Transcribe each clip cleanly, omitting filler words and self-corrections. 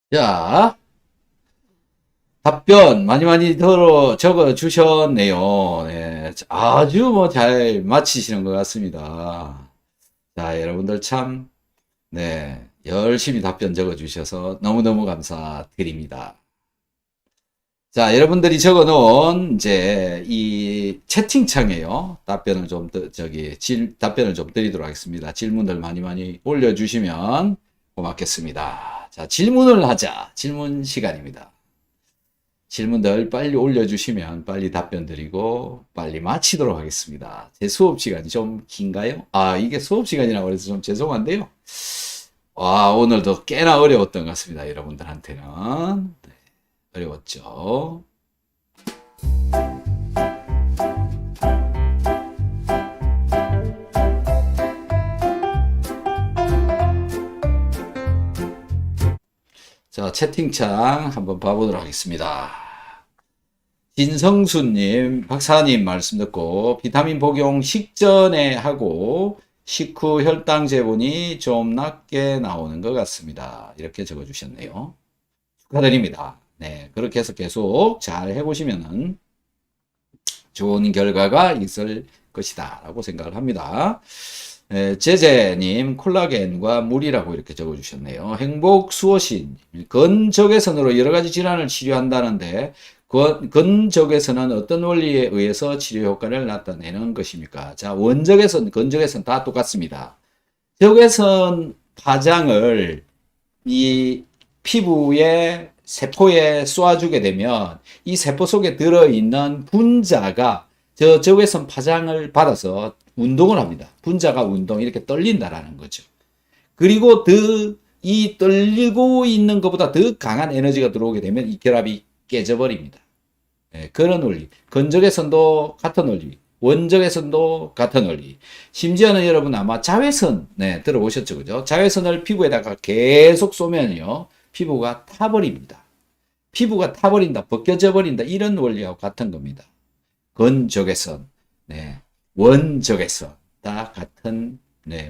자, 답변 많이 적어 주셨네요. 네, 아주 잘 맞히시는 것 같습니다. 자, 여러분들 참, 네, 열심히 답변 적어 주셔서 너무너무 감사드립니다. 자, 여러분들이 적어 놓은 이제 이 채팅창에요. 답변을 좀 드리도록 하겠습니다. 질문들 많이 올려주시면 고맙겠습니다. 자, 질문을 하자. 질문 시간입니다. 질문들 빨리 올려주시면 빨리 답변 드리고 빨리 마치도록 하겠습니다. 제 수업 시간이 좀 긴가요? 이게 수업 시간이라고 해서 좀 죄송한데요. 오늘도 꽤나 어려웠던 것 같습니다. 여러분들한테는. 네, 어려웠죠. 자, 채팅창 한번 봐보도록 하겠습니다. 진성수님, 박사님 말씀 듣고 비타민 복용 식전에 하고 식후 혈당 재본이 좀 낮게 나오는 것 같습니다. 이렇게 적어주셨네요. 축하드립니다. 네, 그렇게 해서 계속 잘 해보시면은 좋은 결과가 있을 것이다 라고 생각을 합니다. 제제님 콜라겐과 물이라고 이렇게 적어주셨네요. 행복수호신 건적외선으로 여러가지 질환을 치료한다는데 건적외선은 어떤 원리에 의해서 치료 효과를 나타내는 것입니까? 자, 원적외선, 건적외선 다 똑같습니다. 적외선 파장을 이 피부의 세포에 쏘아주게 되면 이 세포 속에 들어있는 분자가 적외선 파장을 받아서 운동을 합니다. 분자가 이렇게 떨린다라는 거죠. 그리고 이 떨리고 있는 것보다 더 강한 에너지가 들어오게 되면 이 결합이 깨져버립니다. 그런 원리. 건적외선도 같은 원리. 원적외선도 같은 원리. 심지어는 여러분 아마 자외선, 들어보셨죠, 그죠? 자외선을 피부에다가 계속 쏘면요, 피부가 타버립니다. 피부가 타버린다, 벗겨져 버린다, 이런 원리하고 같은 겁니다. 건적외선, 원적외선 다 같은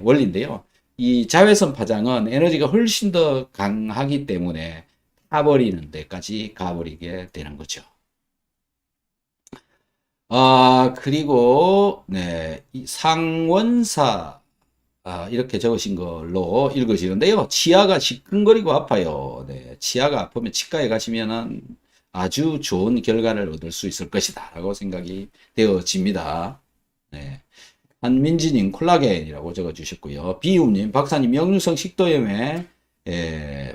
원리인데요. 이 자외선 파장은 에너지가 훨씬 더 강하기 때문에 타버리는 데까지 가버리게 되는 거죠. 그리고 이 상원사 이렇게 적으신 걸로 읽어지는데요. 치아가 시큰거리고 아파요. 치아가 아프면 치과에 가시면은 아주 좋은 결과를 얻을 수 있을 것이다 라고 생각이 되어집니다. 한민지님 콜라겐이라고 적어주셨고요. 비움님 박사님 역류성 식도염의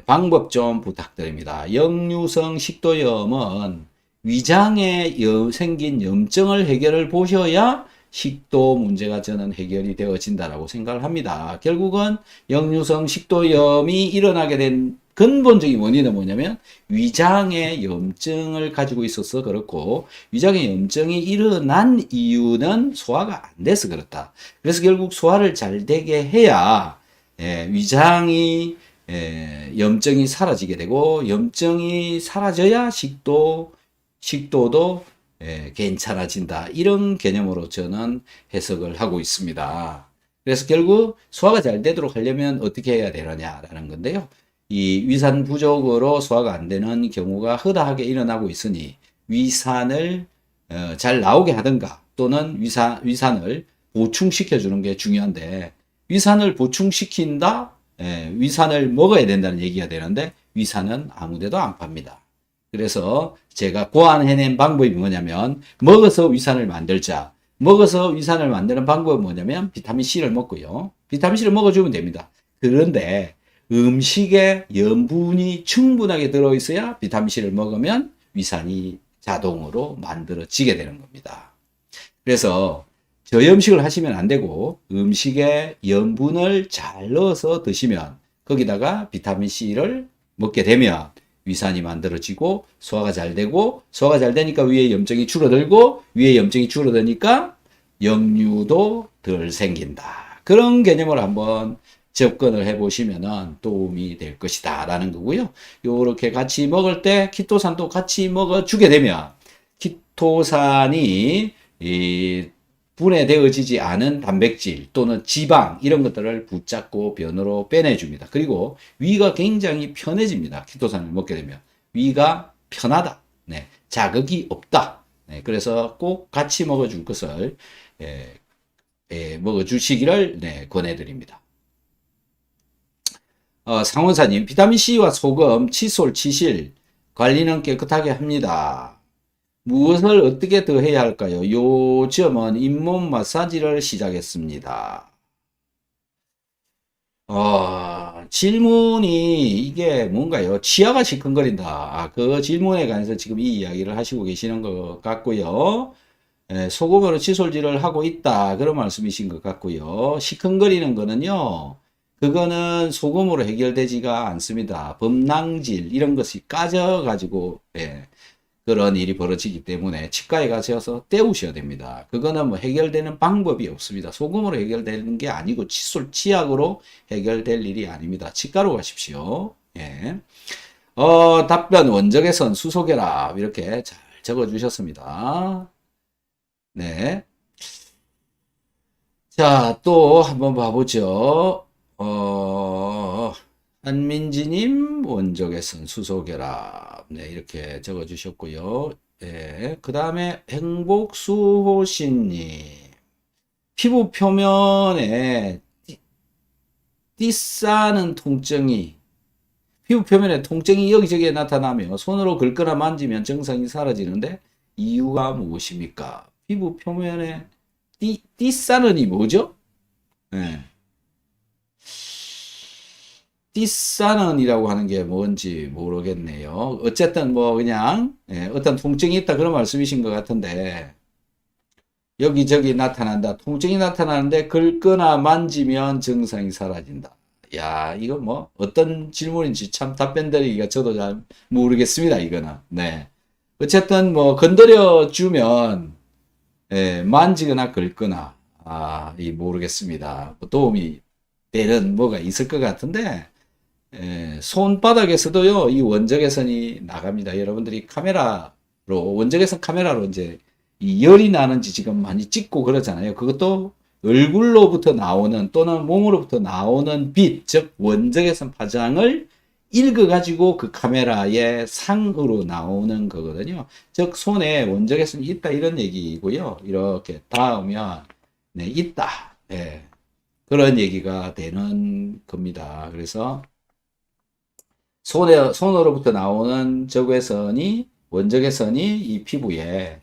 방법 좀 부탁드립니다. 역류성 식도염은 위장에 생긴 염증을 해결을 보셔야 식도 문제가 저는 해결이 되어진다라고 생각을 합니다. 결국은 역류성 식도염이 일어나게 된 근본적인 원인은 뭐냐면 위장에 염증을 가지고 있어서 그렇고, 위장에 염증이 일어난 이유는 소화가 안 돼서 그렇다. 그래서 결국 소화를 잘 되게 해야 위장이 염증이 사라지게 되고, 염증이 사라져야 식도도 괜찮아진다. 이런 개념으로 저는 해석을 하고 있습니다. 그래서 결국 소화가 잘 되도록 하려면 어떻게 해야 되느냐라는 건데요. 이 위산 부족으로 소화가 안 되는 경우가 허다하게 일어나고 있으니 위산을 잘 나오게 하든가, 또는 위산을 보충시켜 주는 게 중요한데, 위산을 보충시킨다, 위산을 먹어야 된다는 얘기가 되는데 위산은 아무데도 안 팝니다. 그래서 제가 고안해낸 방법이 뭐냐면, 먹어서 위산을 만들자. 먹어서 위산을 만드는 방법은 뭐냐면 비타민C를 먹고요. 비타민C를 먹어주면 됩니다. 그런데 음식에 염분이 충분하게 들어있어야 비타민C를 먹으면 위산이 자동으로 만들어지게 되는 겁니다. 그래서 저염식을 하시면 안 되고, 음식에 염분을 잘 넣어서 드시면, 거기다가 비타민C를 먹게 되면 위산이 만들어지고 소화가 잘 되고, 소화가 잘 되니까 위에 염증이 줄어들고, 위에 염증이 줄어드니까 역류도 덜 생긴다. 그런 개념으로 한번 접근을 해보시면 도움이 될 것이다 라는 거고요. 요렇게 같이 먹을 때 키토산도 같이 먹어주게 되면 키토산이 분해되어지지 않은 단백질 또는 지방 이런 것들을 붙잡고 변으로 빼내줍니다. 그리고 위가 굉장히 편해집니다. 키토산을 먹게 되면 위가 편하다. 네, 자극이 없다. 네, 그래서 꼭 같이 먹어줄 것을 먹어주시기를 네, 권해드립니다. 상원사님, 비타민C와 소금, 칫솔, 치실 관리는 깨끗하게 합니다. 무엇을 어떻게 더 해야 할까요? 요즘은 잇몸 마사지를 시작했습니다. 질문이 이게 뭔가요? 치아가 시큰거린다. 그 질문에 관해서 지금 이 이야기를 하시고 계시는 것 같고요. 소금으로 칫솔질을 하고 있다. 그런 말씀이신 것 같고요. 시큰거리는 거는요. 그거는 소금으로 해결되지가 않습니다. 범낭질 이런 것이 까져가지고 그런 일이 벌어지기 때문에 치과에 가셔서 떼우셔야 됩니다. 그거는 뭐 해결되는 방법이 없습니다. 소금으로 해결되는 게 아니고 칫솔, 치약으로 해결될 일이 아닙니다. 치과로 가십시오. 예. 답변 원적외선 수소결합 이렇게 잘 적어 주셨습니다. 네. 자, 또 한번 봐보죠. 한민지님, 원적외선 수소결합. 네, 이렇게 적어 주셨고요. 네, 그 다음에 행복수호신님. 피부 표면에 띠싸는 통증이, 피부 표면에 통증이 여기저기에 나타나며 손으로 긁거나 만지면 증상이 사라지는데 이유가 무엇입니까? 피부 표면에 띠싸는이 뭐죠? 네. 띠싸는이라고 하는 게 뭔지 모르겠네요. 어쨌든 뭐 그냥 어떤 통증이 있다 그런 말씀이신 것 같은데 여기저기 나타난다. 통증이 나타나는데 긁거나 만지면 증상이 사라진다. 야, 이거 뭐 어떤 질문인지 참 답변 드리기가 저도 잘 모르겠습니다. 이거는. 네. 어쨌든 뭐 건드려 주면 만지거나 긁거나 이 모르겠습니다. 뭐 도움이 되는 뭐가 있을 것 같은데 손바닥에서도요, 이 원적외선이 나갑니다. 여러분들이 카메라로, 원적외선 카메라로 이제 이 열이 나는지 지금 많이 찍고 그러잖아요. 그것도 얼굴로부터 나오는 또는 몸으로부터 나오는 빛, 즉 원적외선 파장을 읽어가지고 그 카메라의 상으로 나오는 거거든요. 즉 손에 원적외선이 있다 이런 얘기고요. 이렇게 닿으면 네, 있다. 예, 그런 얘기가 되는 겁니다. 그래서 손으로부터 나오는 적외선이, 원적외선이 이 피부에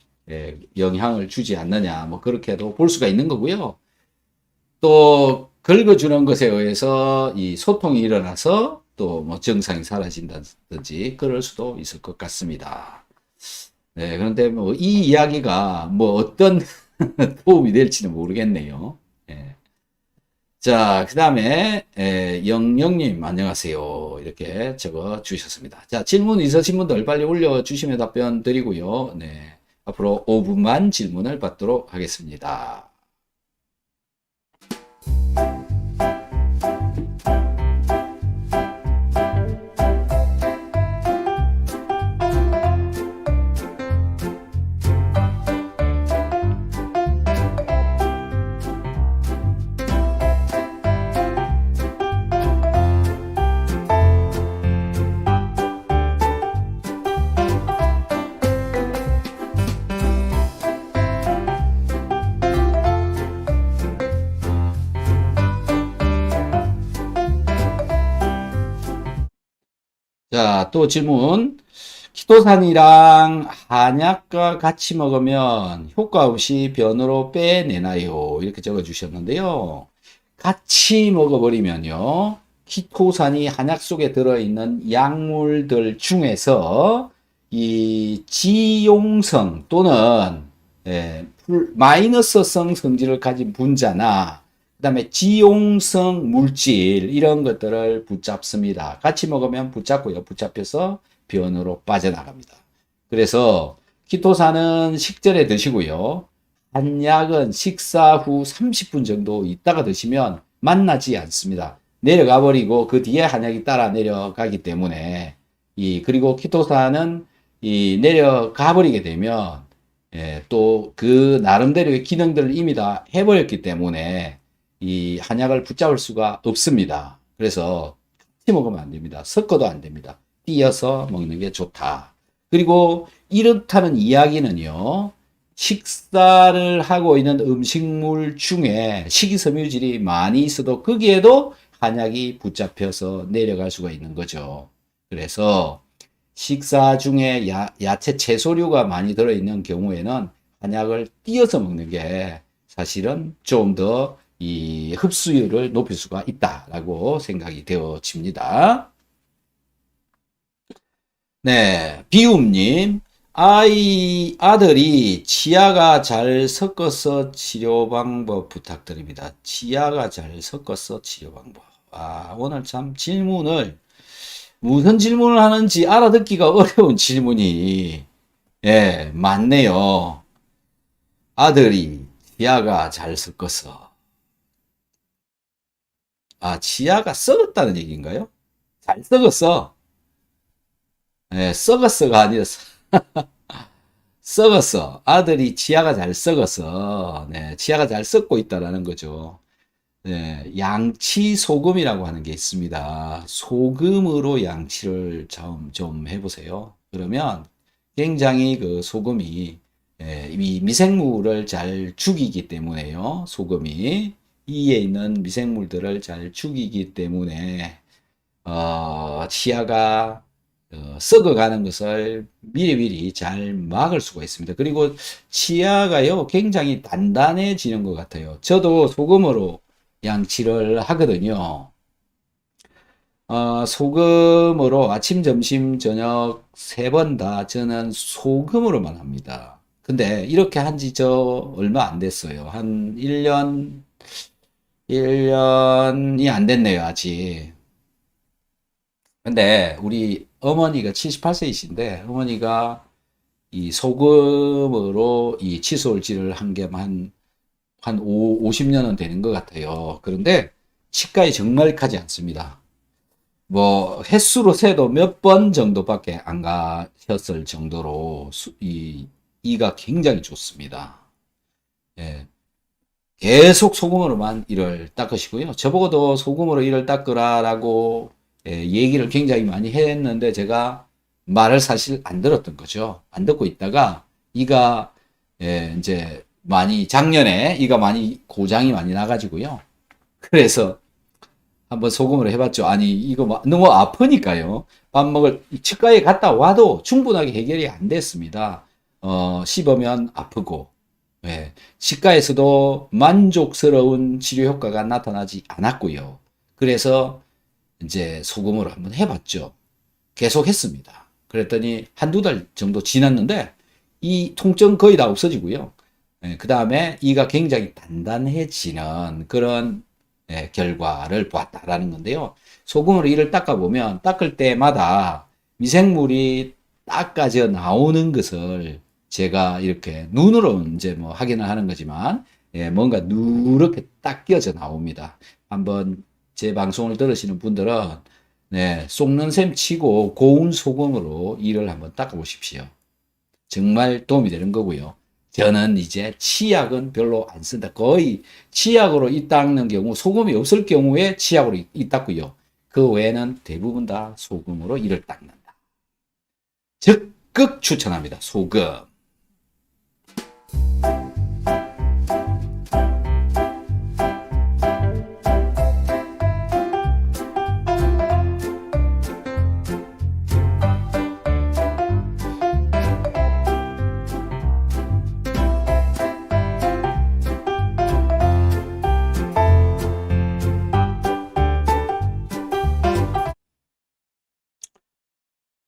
영향을 주지 않느냐, 뭐, 그렇게도 볼 수가 있는 거고요. 또, 긁어주는 것에 의해서 이 소통이 일어나서 또 뭐 증상이 사라진다든지, 그럴 수도 있을 것 같습니다. 네, 그런데 뭐, 이 이야기가 뭐 어떤 도움이 될지는 모르겠네요. 예. 자, 그 다음에 영영님 안녕하세요. 이렇게 적어 주셨습니다. 자, 질문 있으신 분들 빨리 올려주시면 답변 드리고요. 네, 앞으로 5분만 질문을 받도록 하겠습니다. 자, 또 질문. 키토산이랑 한약과 같이 먹으면 효과 없이 변으로 빼내나요? 이렇게 적어 주셨는데요. 같이 먹어버리면요. 키토산이 한약 속에 들어있는 약물들 중에서 이 지용성 또는 마이너스성 성질을 가진 분자나 그 다음에 지용성 물질 이런 것들을 붙잡습니다. 같이 먹으면 붙잡고요. 붙잡혀서 변으로 빠져나갑니다. 그래서 키토산은 식전에 드시고요. 한약은 식사 후 30분 정도 있다가 드시면 만나지 않습니다. 내려가 버리고 그 뒤에 한약이 따라 내려가기 때문에 그리고 키토산은 내려가 버리게 되면 또 그 나름대로의 기능들을 이미 다 해버렸기 때문에 이 한약을 붙잡을 수가 없습니다. 그래서 같이 먹으면 안 됩니다. 섞어도 안 됩니다. 띄어서 먹는 게 좋다. 그리고 이렇다는 이야기는요, 식사를 하고 있는 음식물 중에 식이섬유질이 많이 있어도 거기에도 한약이 붙잡혀서 내려갈 수가 있는 거죠. 그래서 식사 중에 야채 채소류가 많이 들어있는 경우에는 한약을 띄어서 먹는 게 사실은 좀 더 이 흡수율을 높일 수가 있다라고 생각이 되어집니다. 네, 비움님, 아들이 치아가 잘 섞어서 치료 방법 부탁드립니다. 치아가 잘 섞어서 치료 방법. 오늘 참 질문을, 무슨 질문을 하는지 알아듣기가 어려운 질문이, 많네요. 아들이 치아가 잘 섞어서. 치아가 썩었다는 얘기인가요? 잘 썩었어. 썩었어가 아니라 썩었어. 아들이 치아가 잘 썩었어. 네, 치아가 잘 썩고 있다라는 거죠. 네, 양치 소금이라고 하는 게 있습니다. 소금으로 양치를 좀 해보세요. 그러면 굉장히 그 소금이 이 미생물을 잘 죽이기 때문에요. 소금이 이에 있는 미생물들을 잘 죽이기 때문에 치아가 썩어가는 것을 미리미리 잘 막을 수가 있습니다. 그리고 치아가요, 굉장히 단단해지는 것 같아요. 저도 소금으로 양치를 하거든요. 소금으로 아침, 점심, 저녁 세 번 다 저는 소금으로만 합니다. 근데 이렇게 한 지 저 얼마 안 됐어요. 한 1년이 안 됐네요, 아직. 근데 우리 어머니가 78세이신데 어머니가 이 소금으로 이 칫솔질을 한 게 한 50년은 되는 것 같아요. 그런데 치과에 정말 가지 않습니다. 뭐 횟수로 세도 몇 번 정도밖에 안 가셨을 정도로 이가 굉장히 좋습니다. 예. 계속 소금으로만 이를 닦으시고요. 저보고도 소금으로 이를 닦으라라고 얘기를 굉장히 많이 했는데 제가 말을 사실 안 들었던 거죠. 안 듣고 있다가 이가 이제 많이 작년에 이가 많이 고장이 많이 나가지고요. 그래서 한번 소금으로 해봤죠. 아니 이거 너무 아프니까요. 밥 먹을 치과에 갔다 와도 충분하게 해결이 안 됐습니다. 씹으면 아프고 치과에서도 만족스러운 치료 효과가 나타나지 않았고요. 그래서 이제 소금으로 한번 해봤죠. 계속 했습니다. 그랬더니 한두 달 정도 지났는데 이 통증 거의 다 없어지고요. 그 다음에 이가 굉장히 단단해지는 그런 결과를 보았다라는 건데요. 소금으로 이를 닦아보면 닦을 때마다 미생물이 닦아져 나오는 것을 제가 이렇게 눈으로 이제 뭐 확인을 하는 거지만 뭔가 누렇게 딱 끼어져 나옵니다. 한번 제 방송을 들으시는 분들은 쏙는 셈 치고 고운 소금으로 이를 한번 닦아 보십시오. 정말 도움이 되는 거고요. 저는 이제 치약은 별로 안 쓴다. 거의 치약으로 이 닦는 경우, 소금이 없을 경우에 치약으로 이 닦고요. 그 외에는 대부분 다 소금으로 이를 닦는다. 적극 추천합니다. 소금.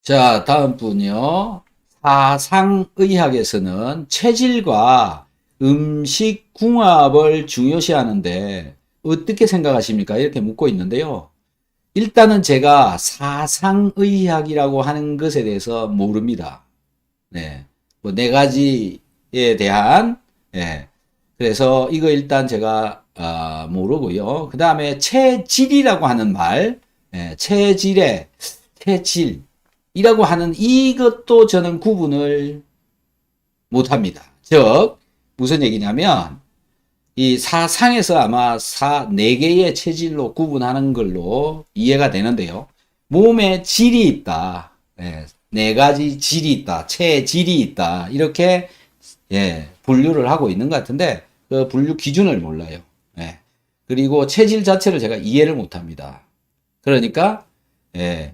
자, 다음 분요. 사상의학에서는 체질과 음식 궁합을 중요시하는데 어떻게 생각하십니까? 이렇게 묻고 있는데요. 일단은 제가 사상의학이라고 하는 것에 대해서 모릅니다. 네. 뭐 네 가지에 대한, 그래서 이거 일단 제가, 모르고요. 그 다음에 체질이라고 하는 말, 체질이라고 하는 이것도 저는 구분을 못 합니다. 즉, 무슨 얘기냐면, 이 사상에서 아마 4개의 체질로 구분하는 걸로 이해가 되는데요. 몸에 질이 있다. 예, 4가지 질이 있다. 체질이 있다. 이렇게, 예, 분류를 하고 있는 것 같은데, 그 분류 기준을 몰라요. 예. 그리고 체질 자체를 제가 이해를 못 합니다. 그러니까, 예,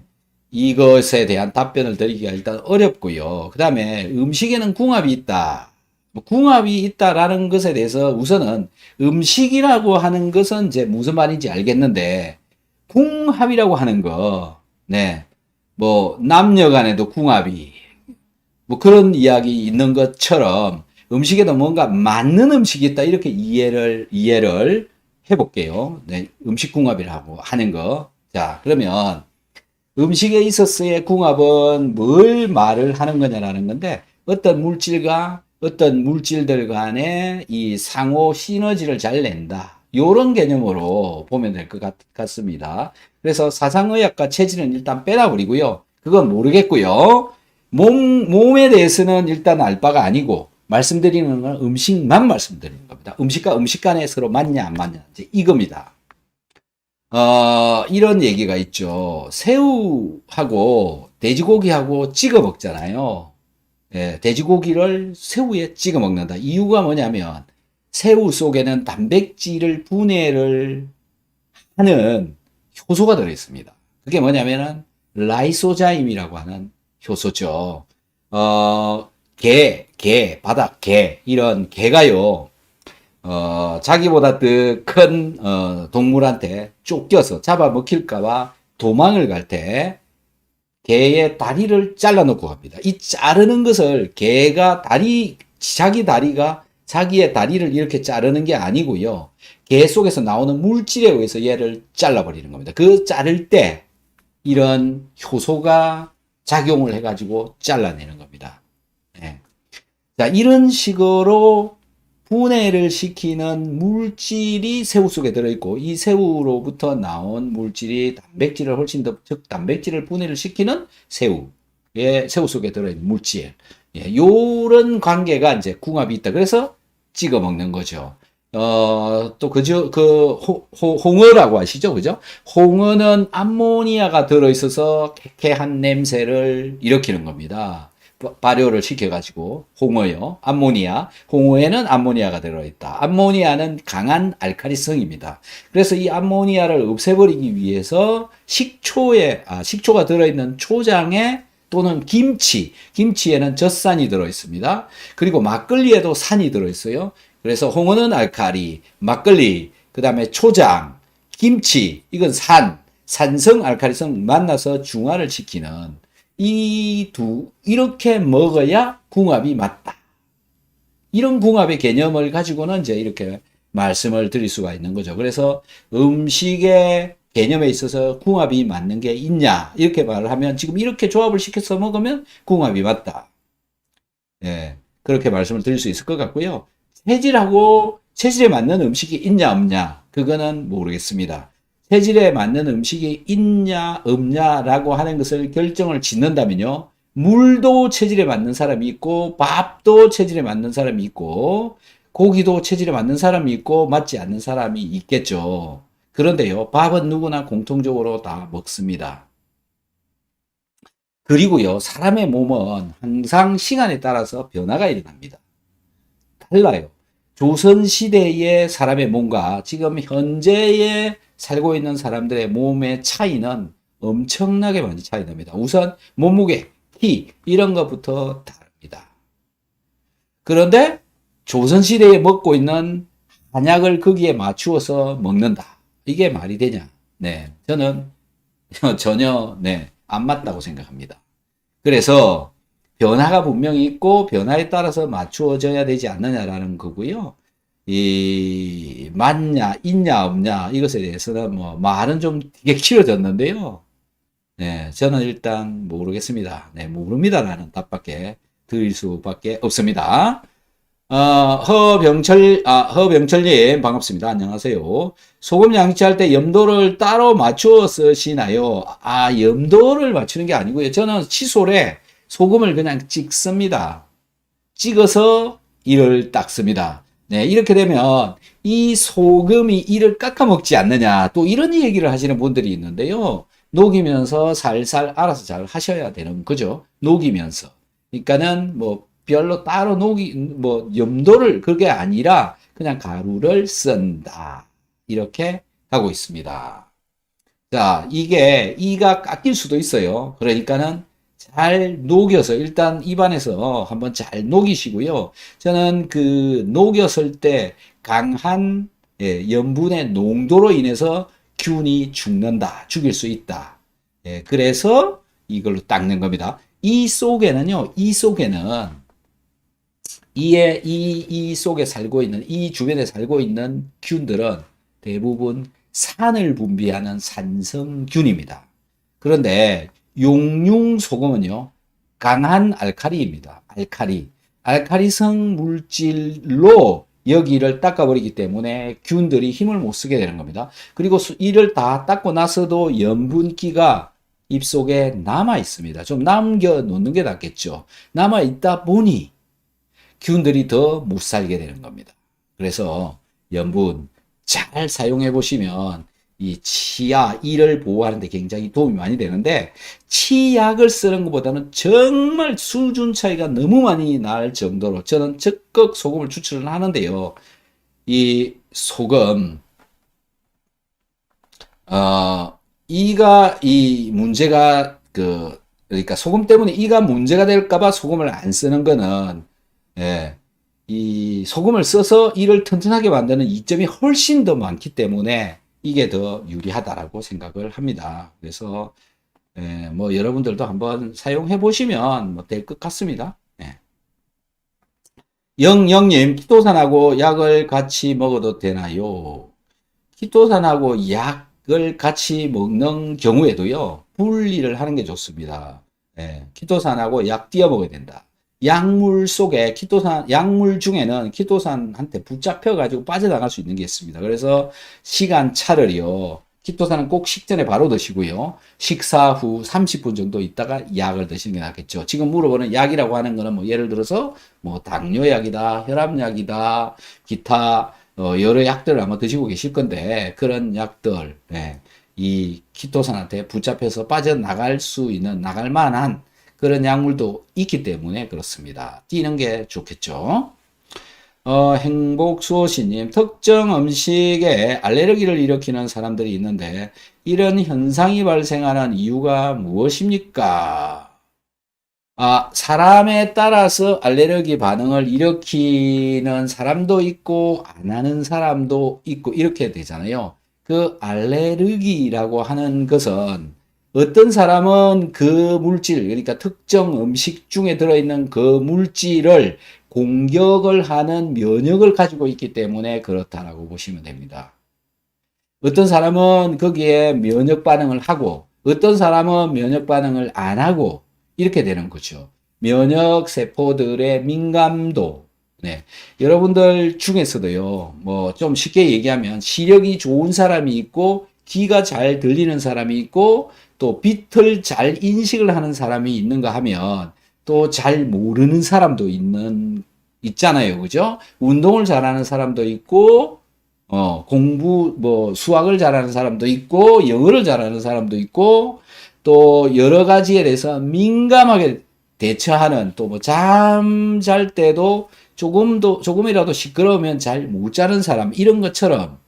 이것에 대한 답변을 드리기가 일단 어렵고요. 그 다음에 음식에는 궁합이 있다. 궁합이 있다라는 것에 대해서 우선은 음식이라고 하는 것은 이제 무슨 말인지 알겠는데, 궁합이라고 하는 거, 네, 뭐, 남녀 간에도 궁합이, 뭐 그런 이야기 있는 것처럼 음식에도 뭔가 맞는 음식이 있다. 이렇게 이해를 해볼게요. 네, 음식 궁합이라고 하는 거. 자, 그러면 음식에 있어서의 궁합은 뭘 말을 하는 거냐라는 건데, 어떤 물질과 어떤 물질들 간의 이 상호 시너지를 잘 낸다. 요런 개념으로 보면 될 것 같습니다. 그래서 사상의학과 체질은 일단 빼놔버리고요. 그건 모르겠고요. 몸에 대해서는 일단 알 바가 아니고, 말씀드리는 건 음식만 말씀드리는 겁니다. 음식과 음식 간에 서로 맞냐, 안 맞냐. 이제 이겁니다. 이런 얘기가 있죠. 새우하고 돼지고기하고 찍어 먹잖아요. 예, 돼지고기를 새우에 찍어 먹는다. 이유가 뭐냐면 새우 속에는 단백질을 분해를 하는 효소가 들어있습니다. 그게 뭐냐면은 라이소자임이라고 하는 효소죠. 바닥 개, 이런 개가요. 자기보다 더 큰 동물한테 쫓겨서 잡아먹힐까봐 도망을 갈 때 개의 다리를 잘라놓고 갑니다. 이 자르는 것을 개가 자기의 다리를 이렇게 자르는 게 아니고요. 개 속에서 나오는 물질에 의해서 얘를 잘라버리는 겁니다. 그 자를 때 이런 효소가 작용을 해가지고 잘라내는 겁니다. 네. 자, 이런 식으로 분해를 시키는 물질이 새우 속에 들어있고, 이 새우로부터 나온 물질이 단백질을 훨씬 더, 즉 단백질을 분해를 시키는 새우 속에 들어있는 물질, 요런 관계가 이제 궁합이 있다. 그래서 찍어 먹는 거죠. 또 홍어라고 하시죠, 그죠? 홍어는 암모니아가 들어있어서 쾌쾌한 냄새를 일으키는 겁니다. 발효를 시켜가지고 홍어요. 홍어에는 암모니아가 들어있다. 암모니아는 강한 알칼리성입니다. 그래서 이 암모니아를 없애버리기 위해서 식초가 들어있는 초장에 또는 김치에는 젖산이 들어있습니다. 그리고 막걸리에도 산이 들어있어요. 그래서 홍어는 알칼리, 막걸리, 그 다음에 초장, 김치, 이건 산성, 알칼리성 만나서 중화를 시키는 이렇게 먹어야 궁합이 맞다. 이런 궁합의 개념을 가지고는 이제 이렇게 말씀을 드릴 수가 있는 거죠. 그래서 음식의 개념에 있어서 궁합이 맞는 게 있냐, 이렇게 말을 하면 지금 이렇게 조합을 시켜서 먹으면 궁합이 맞다. 예, 그렇게 말씀을 드릴 수 있을 것 같고요. 체질에 맞는 음식이 있냐, 없냐, 그거는 모르겠습니다. 체질에 맞는 음식이 있냐 없냐라고 하는 것을 결정을 짓는다면요, 물도 체질에 맞는 사람이 있고, 밥도 체질에 맞는 사람이 있고, 고기도 체질에 맞는 사람이 있고, 맞지 않는 사람이 있겠죠. 그런데요, 밥은 누구나 공통적으로 다 먹습니다. 그리고요, 사람의 몸은 항상 시간에 따라서 변화가 일어납니다. 달라요. 조선시대의 사람의 몸과 지금 현재의 살고 있는 사람들의 몸의 차이는 엄청나게 많이 차이 납니다. 우선 몸무게, 키, 이런 것부터 다릅니다. 그런데 조선시대에 먹고 있는 한약을 거기에 맞추어서 먹는다. 이게 말이 되냐? 네, 저는 전혀 안 맞다고 생각합니다. 그래서 변화가 분명히 있고 변화에 따라서 맞추어져야 되지 않느냐라는 거고요. 맞냐, 있냐, 없냐, 이것에 대해서는 뭐, 말은 좀 되게 길어졌는데요. 네, 저는 일단 모르겠습니다. 네, 모릅니다라는 답밖에 드릴 수밖에 없습니다. 허병철님, 반갑습니다. 안녕하세요. 소금 양치할 때 염도를 따로 맞추어 쓰시나요? 염도를 맞추는 게 아니고요. 저는 칫솔에 소금을 그냥 찍습니다. 찍어서 이를 닦습니다. 네, 이렇게 되면 이 소금이 이를 깎아먹지 않느냐, 또 이런 얘기를 하시는 분들이 있는데요. 녹이면서 살살 알아서 잘 하셔야 되는 거죠. 녹이면서. 그러니까는 뭐 별로 따로 뭐 염도를 그게 아니라 그냥 가루를 쓴다. 이렇게 하고 있습니다. 자, 이게 이가 깎일 수도 있어요. 그러니까는 잘 녹여서 일단 입안에서 한번 잘 녹이시고요. 저는 그 녹였을 때 강한 염분의 농도로 인해서 균이 죽는다, 죽일 수 있다. 그래서 이걸로 닦는 겁니다. 이 속에는요, 이 속에 살고 있는, 이 주변에 살고 있는 균들은 대부분 산을 분비하는 산성균입니다. 그런데 용융소금은요, 강한 알칼리입니다. 알칼리성 물질로 여기를 닦아버리기 때문에 균들이 힘을 못 쓰게 되는 겁니다. 그리고 이를 다 닦고 나서도 염분기가 입속에 남아 있습니다. 좀 남겨 놓는 게 낫겠죠. 남아 있다 보니 균들이 더 못 살게 되는 겁니다. 그래서 염분 잘 사용해 보시면 이 치아, 이를 보호하는 데 굉장히 도움이 많이 되는데, 치약을 쓰는 것보다는 정말 수준 차이가 너무 많이 날 정도로 저는 적극 소금을 추천을 하는데요. 이 소금, 이가 이 문제가 그러니까 소금 때문에 이가 문제가 될까봐 소금을 안 쓰는 거는, 이 소금을 써서 이를 튼튼하게 만드는 이점이 훨씬 더 많기 때문에 이게 더 유리하다라고 생각을 합니다. 그래서 뭐 여러분들도 한번 사용해 보시면 뭐 될 것 같습니다. 영영님, 키토산하고 약을 같이 먹어도 되나요? 키토산하고 약을 같이 먹는 경우에도요, 분리를 하는 게 좋습니다. 키토산하고 약 띄어 먹어야 된다. 약물 속에 약물 중에는 키토산한테 붙잡혀 가지고 빠져나갈 수 있는 게 있습니다. 그래서 시간 차를요, 키토산은 꼭 식전에 바로 드시고요, 식사 후 30분 정도 있다가 약을 드시는 게 낫겠죠. 지금 물어보는 약이라고 하는 거는 뭐 예를 들어서 뭐 당뇨약이다, 혈압약이다, 기타 여러 약들을 아마 드시고 계실 건데, 그런 약들, 이 키토산한테 붙잡혀서 빠져나갈 수 있는, 나갈 만한 그런 약물도 있기 때문에 그렇습니다. 띄는 게 좋겠죠. 행복수호씨님, 특정 음식에 알레르기를 일으키는 사람들이 있는데 이런 현상이 발생하는 이유가 무엇입니까? 사람에 따라서 알레르기 반응을 일으키는 사람도 있고 안 하는 사람도 있고 이렇게 되잖아요. 그 알레르기라고 하는 것은 어떤 사람은 그 물질, 그러니까 특정 음식 중에 들어있는 그 물질을 공격을 하는 면역을 가지고 있기 때문에 그렇다라고 보시면 됩니다. 어떤 사람은 거기에 면역 반응을 하고, 어떤 사람은 면역 반응을 안 하고, 이렇게 되는 거죠. 면역 세포들의 민감도. 여러분들 중에서도요, 뭐 좀 쉽게 얘기하면 시력이 좋은 사람이 있고, 귀가 잘 들리는 사람이 있고, 또 빛을 잘 인식을 하는 사람이 있는가 하면 또 잘 모르는 사람도 있잖아요. 그죠? 운동을 잘하는 사람도 있고, 수학을 잘하는 사람도 있고, 영어를 잘하는 사람도 있고, 또 여러 가지에 대해서 민감하게 대처하는, 또 뭐 잠 잘 때도 조금이라도 시끄러우면 잘 못 자는 사람, 이런 것처럼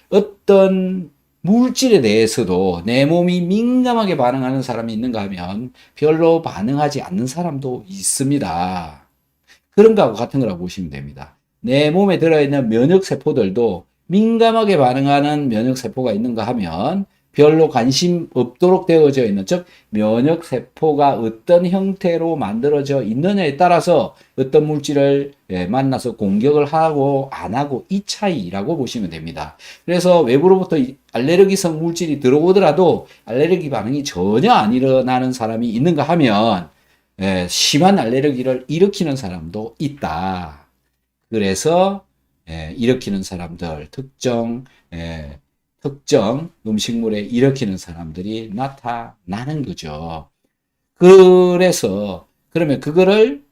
어떤 물질에 대해서도 내 몸이 민감하게 반응하는 사람이 있는가 하면 별로 반응하지 않는 사람도 있습니다. 그런 거하고 같은 거라고 보시면 됩니다. 내 몸에 들어있는 면역세포들도 민감하게 반응하는 면역세포가 있는가 하면 별로 관심 없도록 되어져 있는, 즉 면역세포가 어떤 형태로 만들어져 있느냐에 따라서 어떤 물질을 만나서 공격을 하고 안 하고 이 차이라고 보시면 됩니다. 그래서 외부로부터 알레르기성 물질이 들어오더라도 알레르기 반응이 전혀 안 일어나는 사람이 있는가 하면 심한 알레르기를 일으키는 사람도 있다. 그래서 일으키는 사람들, 특정 음식물에 일으키는 사람들이 나타나는 거죠. 그래서 그러면 그거를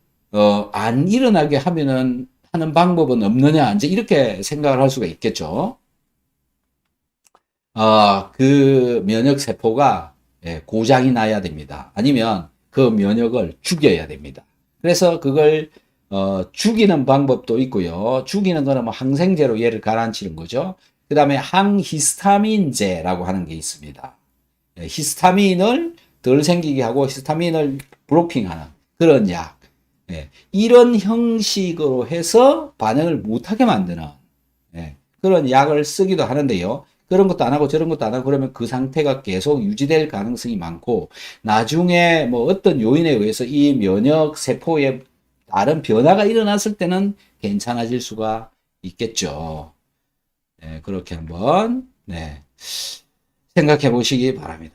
안 일어나게 하면은 하는 방법은 없느냐, 이제 이렇게 생각을 할 수가 있겠죠. 그 면역 세포가 고장이 나야 됩니다. 아니면 그 면역을 죽여야 됩니다. 그래서 그걸 죽이는 방법도 있고요. 죽이는 거는 뭐 항생제로 얘를 가라앉히는 거죠. 그 다음에 항히스타민제라고 하는 게 있습니다. 히스타민을 덜 생기게 하고 히스타민을 브로킹하는 그런 약. 이런 형식으로 해서 반응을 못하게 만드는 그런 약을 쓰기도 하는데요. 그런 것도 안 하고 저런 것도 안 하고 그러면 그 상태가 계속 유지될 가능성이 많고 나중에 뭐 어떤 요인에 의해서 이 면역 세포에 다른 변화가 일어났을 때는 괜찮아질 수가 있겠죠. 그렇게 한번 생각해 보시기 바랍니다.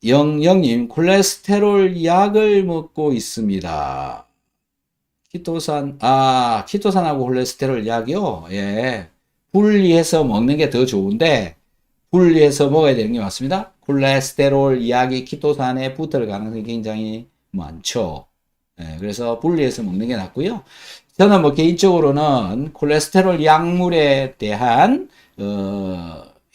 영님, 콜레스테롤 약을 먹고 있습니다. 키토산하고 콜레스테롤 약이요? 예. 분리해서 먹는 게 더 좋은데, 분리해서 먹어야 되는 게 맞습니다. 콜레스테롤 약이 키토산에 붙을 가능성이 굉장히 많죠. 그래서 분리해서 먹는 게 낫고요. 저는 뭐 개인적으로는 콜레스테롤 약물에 대한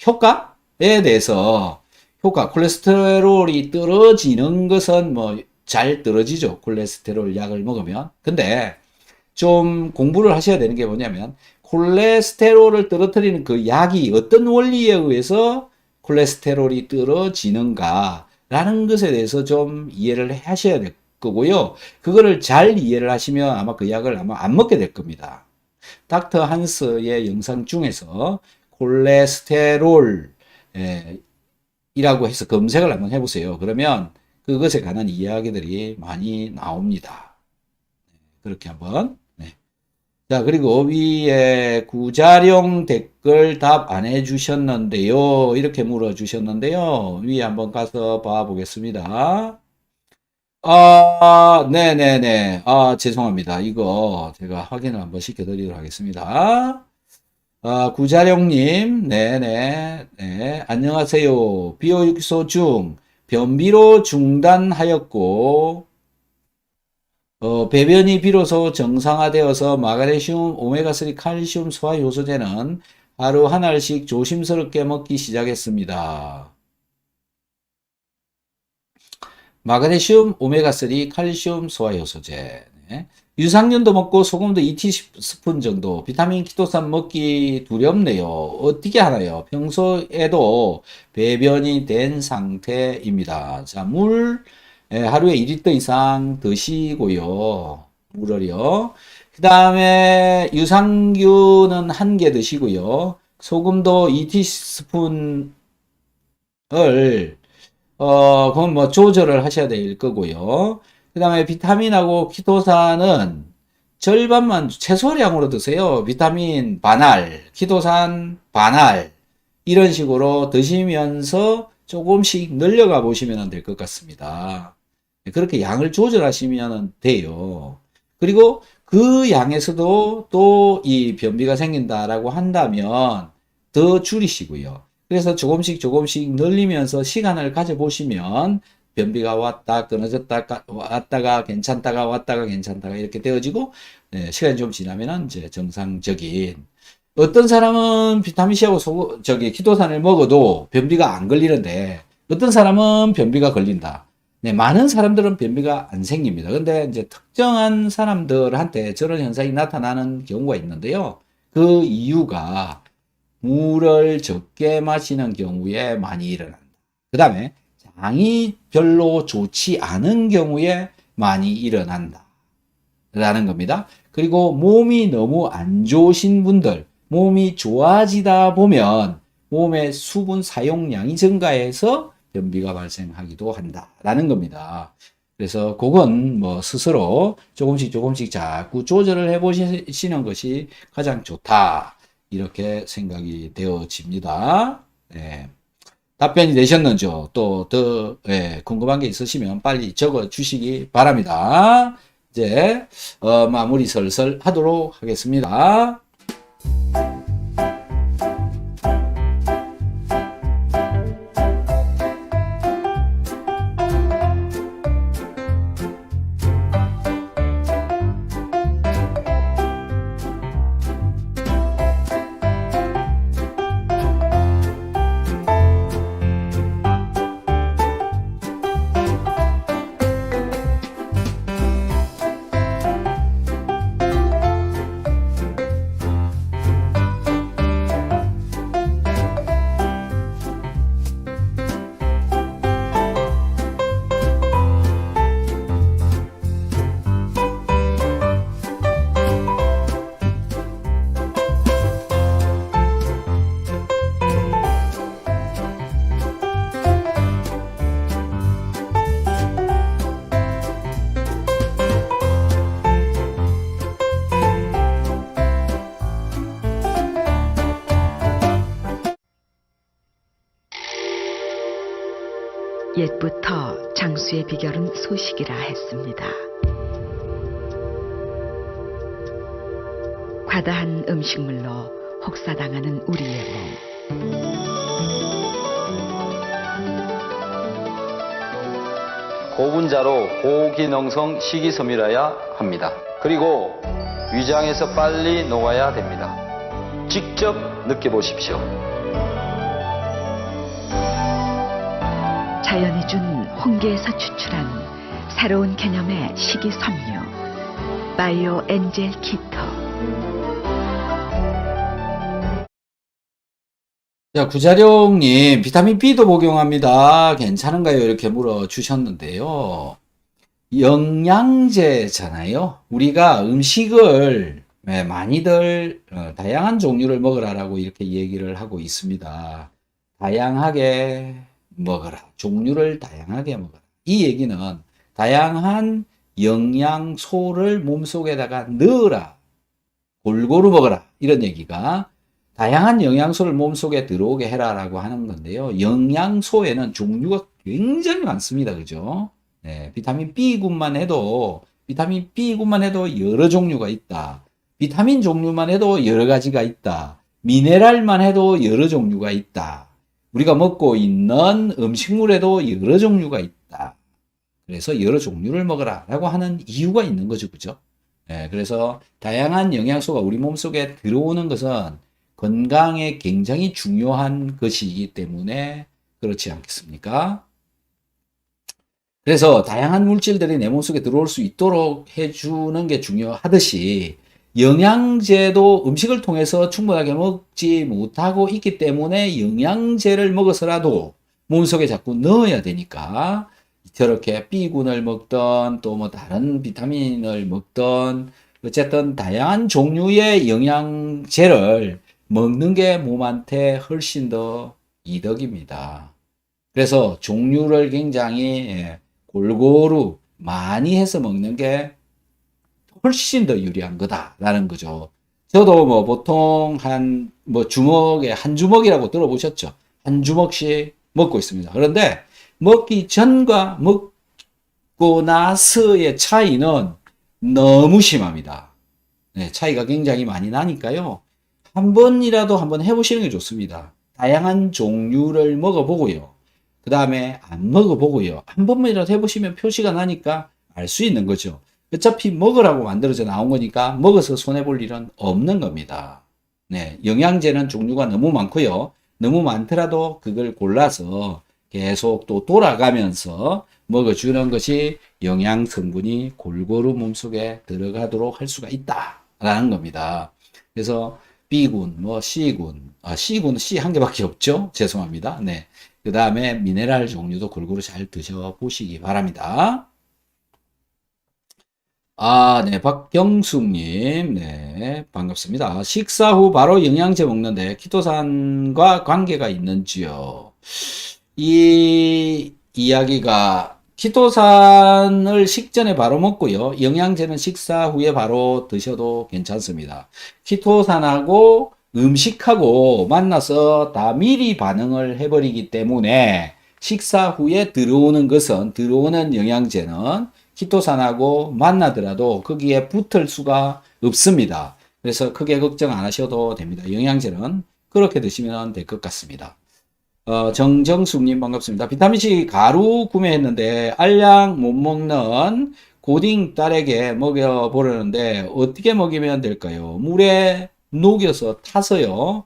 효과에 대해서 콜레스테롤이 떨어지는 것은 뭐 잘 떨어지죠. 콜레스테롤 약을 먹으면. 근데 좀 공부를 하셔야 되는 게 뭐냐면 콜레스테롤을 떨어뜨리는 그 약이 어떤 원리에 의해서 콜레스테롤이 떨어지는가라는 것에 대해서 좀 이해를 하셔야 될 거고요. 그거를 잘 이해를 하시면 아마 그 약을 아마 안 먹게 될 겁니다. 닥터 한스의 영상 중에서 콜레스테롤 이라고 해서 검색을 한번 해보세요. 그러면 그것에 관한 이야기들이 많이 나옵니다. 그렇게 한번. 자, 그리고 위에 구자룡 댓글 답 안 해주셨는데요. 이렇게 물어주셨는데요. 위에 한번 가서 봐보겠습니다. 네네네. 죄송합니다. 이거 제가 확인을 한번 시켜드리도록 하겠습니다. 구자룡님, 네네, 네, 안녕하세요. 비효육소 중 변비로 중단하였고, 배변이 비로소 정상화되어서 마그네슘, 오메가3, 칼슘, 소화 효소제는 하루 한 알씩 조심스럽게 먹기 시작했습니다. 마그네슘, 오메가3, 칼슘, 소화 효소제. 유산균도 먹고 소금도 2티스푼 정도. 비타민 키토산 먹기 두렵네요. 어떻게 하나요? 평소에도 배변이 된 상태입니다. 자, 물 하루에 2리터 이상 드시고요. 물을요. 그 다음에 유산균은 1개 드시고요. 소금도 2티스푼을 그건 뭐 조절을 하셔야 될 거고요. 그 다음에 비타민하고 키토산은 절반만 최소량으로 드세요. 비타민 반알, 키토산 반알 이런 식으로 드시면서 조금씩 늘려가 보시면 될 것 같습니다. 그렇게 양을 조절하시면 돼요. 그리고 그 양에서도 또 이 변비가 생긴다라고 한다면 더 줄이시고요. 그래서 조금씩 늘리면서 시간을 가져보시면 변비가 왔다 끊어졌다 왔다가 괜찮다가 왔다가 괜찮다가 이렇게 되어지고 시간이 좀 지나면은 이제 정상적인 어떤 사람은 비타민C하고 키토산을 먹어도 변비가 안 걸리는데 어떤 사람은 변비가 걸린다. 많은 사람들은 변비가 안 생깁니다. 근데 이제 특정한 사람들한테 저런 현상이 나타나는 경우가 있는데요. 그 이유가 물을 적게 마시는 경우에 많이 일어난다. 그 다음에 장이 별로 좋지 않은 경우에 많이 일어난다. 라는 겁니다. 그리고 몸이 너무 안 좋으신 분들, 몸이 좋아지다 보면 몸의 수분 사용량이 증가해서 변비가 발생하기도 한다라는 겁니다. 그래서 그건 뭐 스스로 조금씩 자꾸 조절을 해보시는 것이 가장 좋다. 이렇게 생각이 되어집니다. 답변이 되셨는지요? 또 더 궁금한 게 있으시면 빨리 적어 주시기 바랍니다. 이제 마무리 슬슬 하도록 하겠습니다. 옛부터 장수의 비결은 소식이라 했습니다. 과다한 음식물로 혹사당하는 우리의 몸. 고분자로 고기농성 식이섬유라야 합니다. 그리고 위장에서 빨리 녹아야 됩니다. 직접 느껴보십시오. 자연이 준 홍게에서 추출한 새로운 개념의 식이섬유 바이오 엔젤 키토. 자, 구자룡님, 비타민 B도 복용합니다. 괜찮은가요? 이렇게 물어주셨는데요. 영양제잖아요. 우리가 음식을 많이들 다양한 종류를 먹으라라고 이렇게 얘기를 하고 있습니다. 다양하게 먹어라. 종류를 다양하게 먹어라. 이 얘기는 다양한 영양소를 몸속에다가 넣어라. 골고루 먹어라. 이런 얘기가 다양한 영양소를 몸속에 들어오게 해라라고 하는 건데요. 영양소에는 종류가 굉장히 많습니다. 그죠? 네, 비타민 B군만 해도 여러 종류가 있다. 비타민 종류만 해도 여러 가지가 있다. 미네랄만 해도 여러 종류가 있다. 우리가 먹고 있는 음식물에도 여러 종류가 있다. 그래서 여러 종류를 먹어라 라고 하는 이유가 있는 거죠. 그죠? 네, 그래서 다양한 영양소가 우리 몸속에 들어오는 것은 건강에 굉장히 중요한 것이기 때문에 그렇지 않겠습니까? 그래서 다양한 물질들이 내 몸속에 들어올 수 있도록 해주는 게 중요하듯이 영양제도 음식을 통해서 충분하게 먹지 못하고 있기 때문에 영양제를 먹어서라도 몸속에 자꾸 넣어야 되니까 저렇게 B군을 먹던 또 뭐 다른 비타민을 먹던 어쨌든 다양한 종류의 영양제를 먹는 게 몸한테 훨씬 더 이득입니다. 그래서 종류를 굉장히 골고루 많이 해서 먹는 게 훨씬 더 유리한 거다라는 거죠. 저도 뭐 보통 한 주먹이라고 들어보셨죠? 한 주먹씩 먹고 있습니다. 그런데 먹기 전과 먹고 나서의 차이는 너무 심합니다. 네, 차이가 굉장히 많이 나니까요. 한 번이라도 한번 해보시는 게 좋습니다. 다양한 종류를 먹어보고요. 그 다음에 안 먹어보고요. 한 번만이라도 해보시면 표시가 나니까 알 수 있는 거죠. 어차피 먹으라고 만들어져 나온 거니까 먹어서 손해볼 일은 없는 겁니다. 네, 영양제는 종류가 너무 많고요. 너무 많더라도 그걸 골라서 계속 또 돌아가면서 먹어주는 것이 영양 성분이 골고루 몸속에 들어가도록 할 수가 있다라는 겁니다. 그래서 B군, C군, C군, C 한 개밖에 없죠? 죄송합니다. 네. 그 다음에 미네랄 종류도 골고루 잘 드셔보시기 바랍니다. 네. 박경숙님, 네. 반갑습니다. 식사 후 바로 영양제 먹는데 키토산과 관계가 있는지요? 이 이야기가 키토산을 식전에 바로 먹고요. 영양제는 식사 후에 바로 드셔도 괜찮습니다. 키토산하고 음식하고 만나서 다 미리 반응을 해버리기 때문에 식사 후에 들어오는 영양제는 키토산하고 만나더라도 거기에 붙을 수가 없습니다. 그래서 크게 걱정 안 하셔도 됩니다. 영양제는 그렇게 드시면 될 것 같습니다. 정정숙님 반갑습니다. 비타민C 가루 구매했는데 알약 못 먹는 고딩 딸에게 먹여보려는데 어떻게 먹이면 될까요? 물에 녹여서 타서요.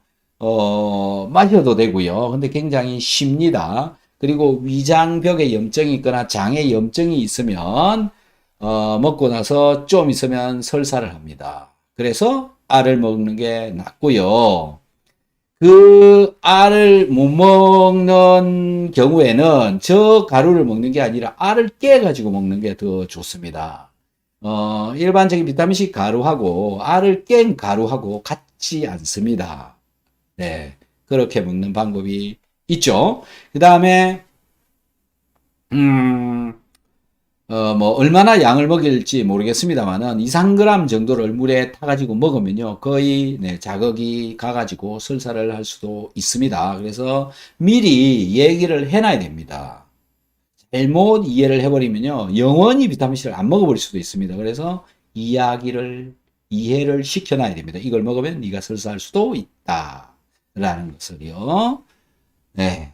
마셔도 되고요. 근데 굉장히 쉽니다. 그리고 위장벽에 염증이 있거나 장에 염증이 있으면 먹고 나서 좀 있으면 설사를 합니다. 그래서 알을 먹는 게 낫고요. 그 알을 못 먹는 경우에는 저 가루를 먹는 게 아니라 알을 깨가지고 먹는 게 더 좋습니다. 일반적인 비타민C 가루하고 알을 깬 가루하고 같지 않습니다. 네. 그렇게 먹는 방법이 있죠. 그 다음에, 얼마나 양을 먹일지 모르겠습니다만은 2, 3g 정도를 물에 타가지고 먹으면요. 거의, 자극이 가가지고 설사를 할 수도 있습니다. 그래서 미리 얘기를 해놔야 됩니다. 잘못 이해를 해버리면요, 영원히 비타민C를 안 먹어버릴 수도 있습니다. 그래서 이해를 시켜놔야 됩니다. 이걸 먹으면 네가 설사할 수도 있다 라는 것을요. 네.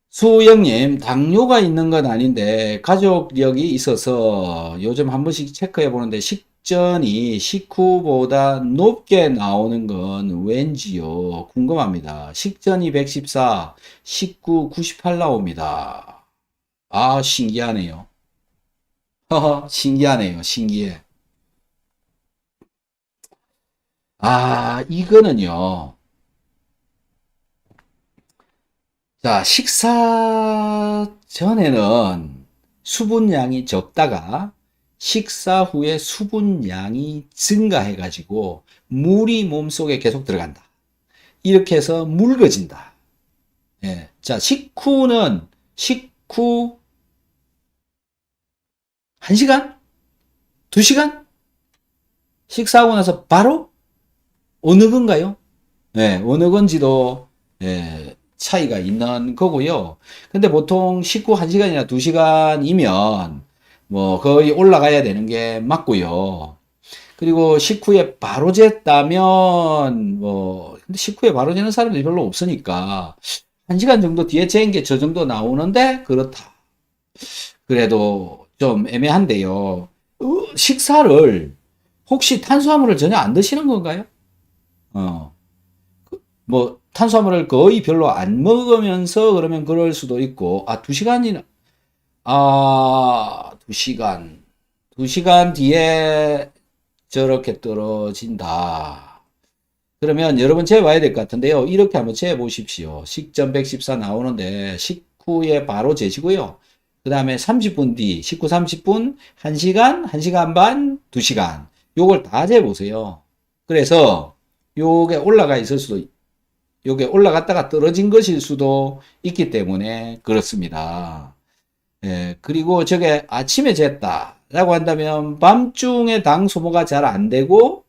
수영님, 당뇨가 있는 건 아닌데 가족력이 있어서 요즘 한 번씩 체크해 보는데 식전이 식후보다 높게 나오는 건 왠지요? 궁금합니다. 식전이 114, 식후 98 나옵니다. 아, 신기하네요. 허허, 신기하네요. 신기해. 아, 이거는요. 자, 식사 전에는 수분량이 적다가 식사 후에 수분량이 증가해가지고 물이 몸속에 계속 들어간다. 이렇게 해서 묽어진다. 예. 자, 식후 1시간? 2시간? 식사하고 나서 바로? 어느 건가요? 네, 어느 건지도, 예, 차이가 있는 거고요. 근데 보통 식후 1시간이나 2시간이면 뭐 거의 올라가야 되는 게 맞고요. 그리고 식후에 바로 쟀다면 뭐 근데 식후에 바로 재는 사람들이 별로 없으니까 1시간 정도 뒤에 잰 게 저 정도 나오는데 그렇다. 그래도 좀 애매한데요. 식사를 혹시 탄수화물을 전혀 안 드시는 건가요? 어. 뭐 탄수화물을 거의 별로 안 먹으면서 그러면 그럴 수도 있고, 아, 2시간이나, 아, 2시간. 2시간 뒤에 저렇게 떨어진다. 그러면 여러분 재봐야 될 것 같은데요. 이렇게 한번 재보십시오. 식전 114 나오는데 식후에 바로 재시고요. 그 다음에 30분 뒤, 식후 30분, 1시간, 1시간 반, 2시간. 요걸 다 재보세요. 그래서 요게 올라가 있을 수도 요게 올라갔다가 떨어진 것일 수도 있기 때문에 그렇습니다. 예, 그리고 저게 아침에 쟀다 라고 한다면 밤중에 당 소모가 잘 안 되고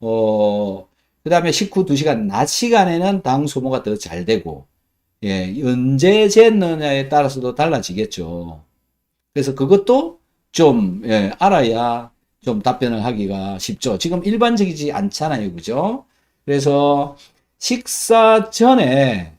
그 다음에 식후 2시간 낮 시간에는 당 소모가 더 잘 되고, 예, 언제 쟀느냐에 따라서도 달라지겠죠. 그래서 그것도 좀, 예, 알아야 좀 답변을 하기가 쉽죠. 지금 일반적이지 않잖아요. 그죠? 그래서 식사 전에,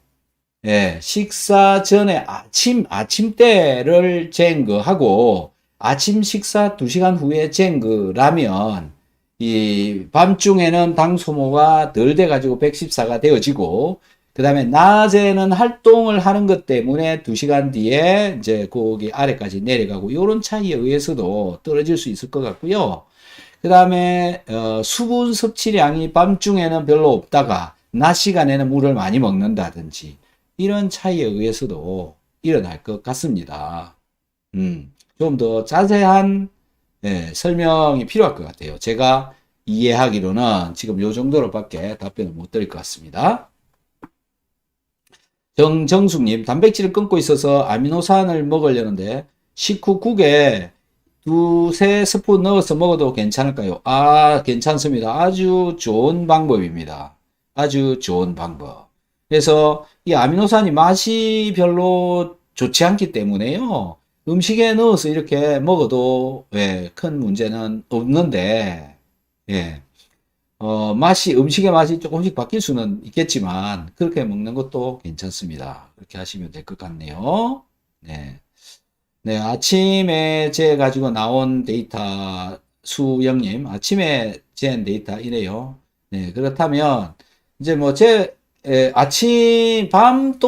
예, 식사 전에 아침 때를 잰 거하고 아침 식사 2시간 후에 잰 거라면 이 밤중에는 당 소모가 덜 돼가지고 114가 되어지고, 그 다음에 낮에는 활동을 하는 것 때문에 2시간 뒤에 이제 거기 아래까지 내려가고, 요런 차이에 의해서도 떨어질 수 있을 것 같고요. 그 다음에 수분 섭취량이 밤중에는 별로 없다가 낮 시간에는 물을 많이 먹는다든지 이런 차이에 의해서도 일어날 것 같습니다. 좀 더 자세한, 예, 설명이 필요할 것 같아요. 제가 이해하기로는 지금 요 정도로밖에 답변을 못 드릴 것 같습니다. 정정숙님, 단백질을 끊고 있어서 아미노산을 먹으려는데 식후 국에 2~3스푼 넣어서 먹어도 괜찮을까요? 아, 괜찮습니다. 아주 좋은 방법입니다. 아주 좋은 방법. 그래서 이 아미노산이 맛이 별로 좋지 않기 때문에요. 음식에 넣어서 이렇게 먹어도, 예, 큰 문제는 없는데, 예, 음식의 맛이 조금씩 바뀔 수는 있겠지만, 그렇게 먹는 것도 괜찮습니다. 그렇게 하시면 될 것 같네요. 네. 네, 아침에 재 가지고 나온 데이터, 수영님, 아침에 잰 데이터 이래요. 네, 그렇다면, 이제 뭐, 밤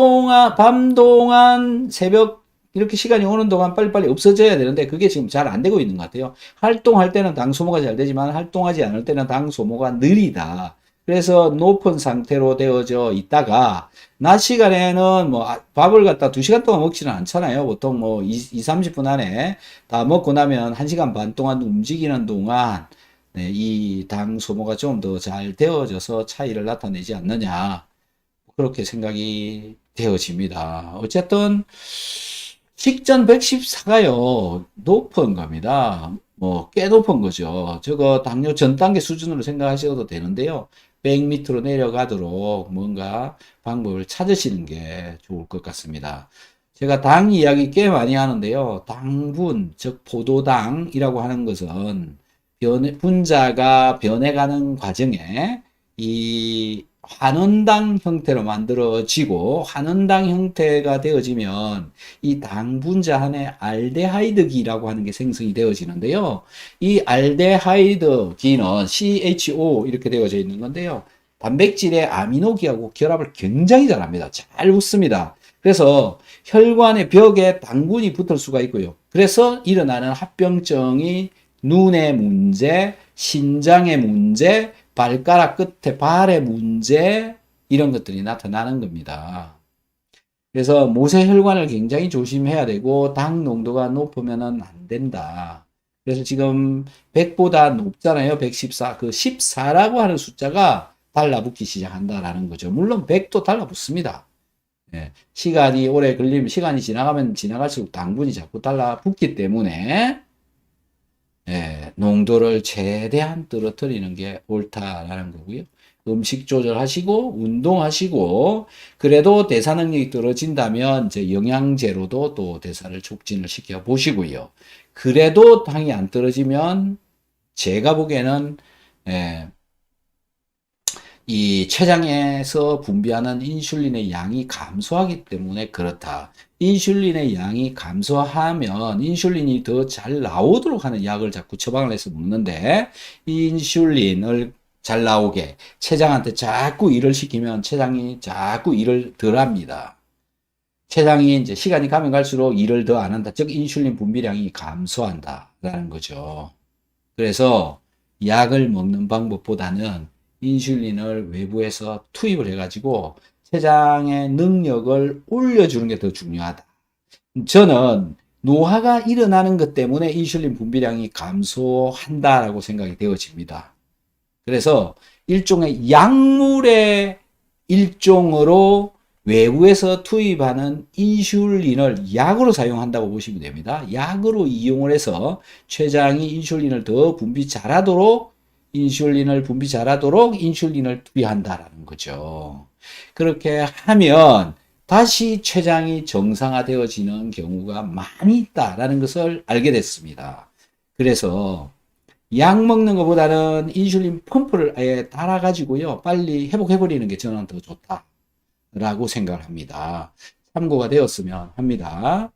동안 새벽, 이렇게 시간이 오는 동안 빨리빨리 없어져야 되는데, 그게 지금 잘 안 되고 있는 것 같아요. 활동할 때는 당 소모가 잘 되지만, 활동하지 않을 때는 당 소모가 느리다. 그래서 높은 상태로 되어져 있다가, 낮 시간에는 뭐 밥을 갖다 2시간 동안 먹지는 않잖아요. 보통 뭐 30분 안에 다 먹고 나면 1시간 반 동안 움직이는 동안, 네, 이 당 소모가 좀 더 잘 되어져서 차이를 나타내지 않느냐. 그렇게 생각이 되어집니다. 어쨌든 식전 114가요. 높은 겁니다. 뭐 꽤 높은 거죠. 저거 당뇨 전 단계 수준으로 생각하셔도 되는데요. 100 밑으로 내려가도록 뭔가 방법을 찾으시는 게 좋을 것 같습니다. 제가 당 이야기 꽤 많이 하는데요. 당분, 즉 포도당이라고 하는 것은 분자가 변해가는 과정에 이 환원당 형태로 만들어지고, 환원당 형태가 되어지면 이 당 분자 안에 알데하이드기라고 하는 게 생성이 되어지는데요. 이 알데하이드기는 CHO 이렇게 되어져 있는 건데요. 단백질의 아미노기하고 결합을 굉장히 잘합니다. 잘 붙습니다. 그래서 혈관의 벽에 당분이 붙을 수가 있고요. 그래서 일어나는 합병증이 눈의 문제, 신장의 문제, 발가락 끝에 발의 문제, 이런 것들이 나타나는 겁니다. 그래서 모세혈관을 굉장히 조심해야 되고, 당 농도가 높으면 안 된다. 그래서 지금 100보다 높잖아요. 114. 그 14라고 하는 숫자가 달라붙기 시작한다라는 거죠. 물론 100도 달라붙습니다. 예, 시간이 오래 걸리면, 시간이 지나가면 지나갈수록 당분이 자꾸 달라붙기 때문에, 예, 농도를 최대한 떨어뜨리는 게 옳다라는 거고요. 음식 조절하시고, 운동하시고, 그래도 대사 능력이 떨어진다면, 이제 영양제로도 또 대사를 촉진을 시켜 보시고요. 그래도 당이 안 떨어지면, 제가 보기에는, 예, 이 췌장에서 분비하는 인슐린의 양이 감소하기 때문에 그렇다. 인슐린의 양이 감소하면 인슐린이 더 잘 나오도록 하는 약을 자꾸 처방을 해서 먹는데, 이 인슐린을 잘 나오게 췌장한테 자꾸 일을 시키면 췌장이 자꾸 일을 덜 합니다. 췌장이 이제 시간이 가면 갈수록 일을 더 안 한다. 즉 인슐린 분비량이 감소한다라는 거죠. 그래서 약을 먹는 방법보다는 인슐린을 외부에서 투입을 해가지고 췌장의 능력을 올려주는 게 더 중요하다. 저는 노화가 일어나는 것 때문에 인슐린 분비량이 감소한다라고 생각이 되어집니다. 그래서 일종의 약물의 일종으로 외부에서 투입하는 인슐린을 약으로 사용한다고 보시면 됩니다. 약으로 이용을 해서 췌장이 인슐린을 더 분비 잘하도록 인슐린을 투여한다라는 거죠. 그렇게 하면 다시 췌장이 정상화되어지는 경우가 많이 있다라는 것을 알게 됐습니다. 그래서 약 먹는 것보다는 인슐린 펌프를 아예 달아가지고요, 빨리 회복해버리는 게 저는 더 좋다라고 생각을 합니다. 참고가 되었으면 합니다.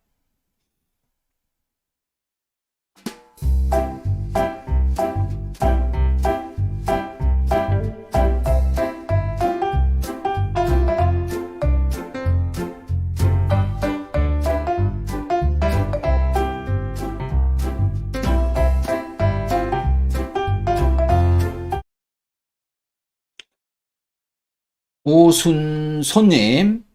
오순손님,